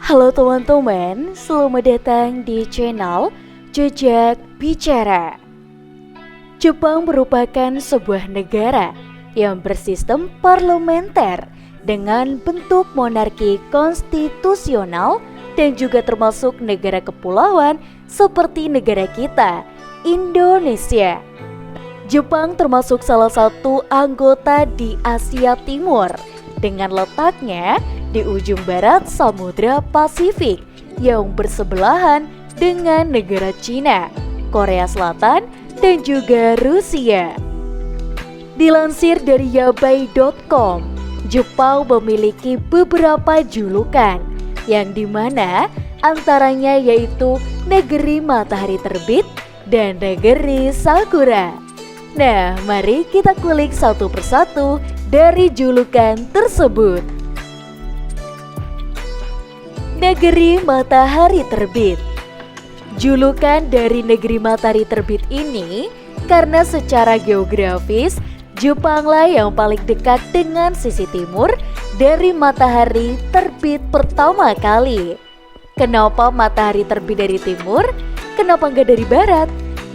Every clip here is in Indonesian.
Halo teman-teman, selamat datang di channel Jejak Bicara. Jepang merupakan sebuah negara yang bersistem parlementer dengan bentuk monarki konstitusional dan juga termasuk negara kepulauan seperti negara kita, Indonesia. Jepang termasuk salah satu anggota di Asia Timur dengan letaknya di ujung barat Samudra Pasifik yang bersebelahan dengan negara Cina, Korea Selatan, dan juga Rusia. Dilansir dari yabai.com, Jepang memiliki beberapa julukan yang dimana antaranya yaitu negeri matahari terbit dan negeri sakura. Nah, mari kita kulik satu persatu dari julukan tersebut. Negeri matahari terbit. Julukan dari negeri matahari terbit ini karena secara geografis Jepanglah yang paling dekat dengan sisi timur dari matahari terbit pertama kali. Kenapa matahari terbit dari timur? Kenapa enggak dari barat?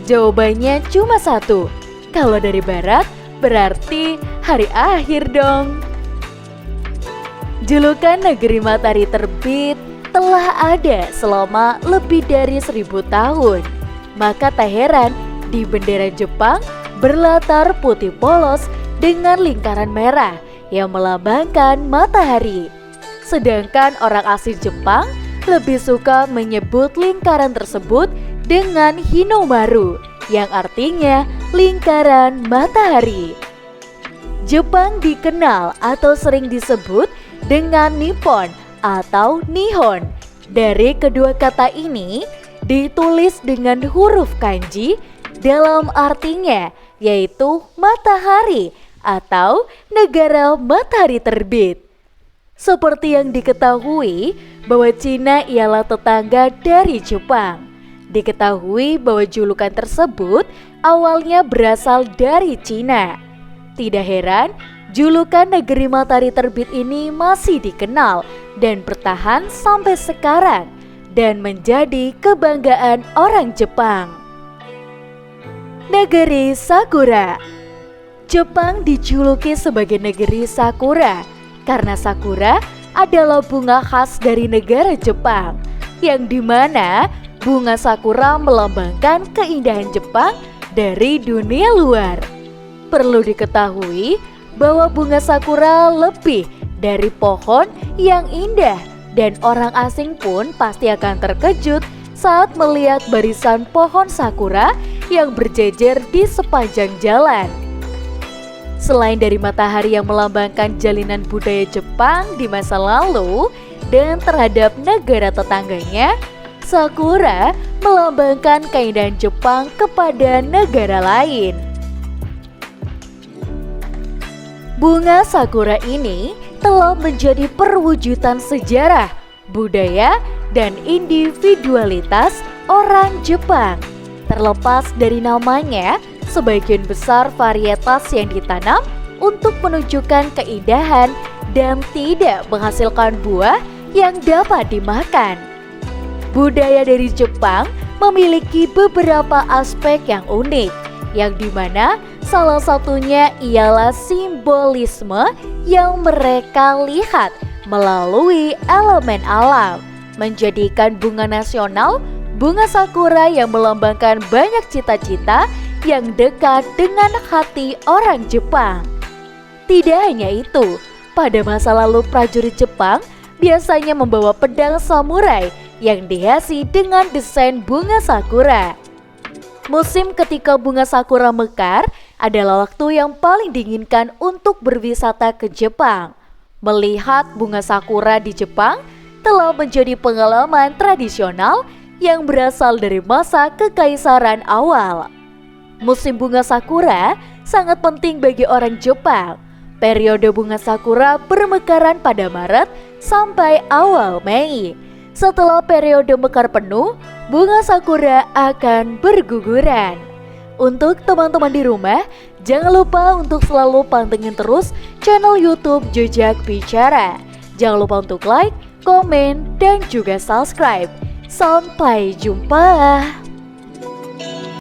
Jawabannya cuma satu. Kalau dari barat berarti hari akhir dong. Julukan negeri matahari terbit telah ada selama lebih dari 1000 tahun. Maka tak heran di bendera Jepang berlatar putih polos dengan lingkaran merah yang melambangkan matahari. Sedangkan orang asli Jepang lebih suka menyebut lingkaran tersebut dengan Hinomaru yang artinya lingkaran matahari. Jepang dikenal atau sering disebut dengan Nippon atau Nihon. Dari kedua kata ini ditulis dengan huruf kanji dalam artinya yaitu matahari atau negara matahari terbit. Seperti yang diketahui bahwa Cina ialah tetangga dari Jepang. Diketahui bahwa julukan tersebut awalnya berasal dari Cina. Tidak heran, julukan negeri matahari terbit ini masih dikenal dan bertahan sampai sekarang dan menjadi kebanggaan orang Jepang. Negeri Sakura. Jepang dijuluki sebagai negeri Sakura karena sakura adalah bunga khas dari negara Jepang, yang dimana bunga sakura melambangkan keindahan Jepang dari dunia luar. Perlu diketahui bahwa bunga sakura lebih dari pohon yang indah dan orang asing pun pasti akan terkejut saat melihat barisan pohon sakura yang berjejer di sepanjang jalan. Selain dari matahari yang melambangkan jalinan budaya Jepang di masa lalu dan terhadap negara tetangganya, sakura melambangkan keindahan Jepang kepada negara lain. Bunga sakura ini telah menjadi perwujudan sejarah, budaya, dan individualitas orang Jepang. Terlepas dari namanya, sebagian besar varietas yang ditanam untuk menunjukkan keindahan dan tidak menghasilkan buah yang dapat dimakan. Budaya dari Jepang memiliki beberapa aspek yang unik, yang dimana salah satunya ialah simbolisme yang mereka lihat melalui elemen alam, menjadikan bunga nasional bunga sakura yang melambangkan banyak cita-cita yang dekat dengan hati orang Jepang. Tidak hanya itu, pada masa lalu prajurit Jepang biasanya membawa pedang samurai yang dihiasi dengan desain bunga sakura. Musim ketika bunga sakura mekar adalah waktu yang paling diinginkan untuk berwisata ke Jepang. Melihat bunga sakura di Jepang telah menjadi pengalaman tradisional yang berasal dari masa kekaisaran awal. Musim bunga sakura sangat penting bagi orang Jepang. Periode bunga sakura bermekaran pada Maret sampai awal Mei. Setelah periode mekar penuh, bunga sakura akan berguguran. Untuk teman-teman di rumah, jangan lupa untuk selalu pantengin terus channel YouTube Jejak Bicara. Jangan lupa untuk like, komen, dan juga subscribe. Sampai jumpa.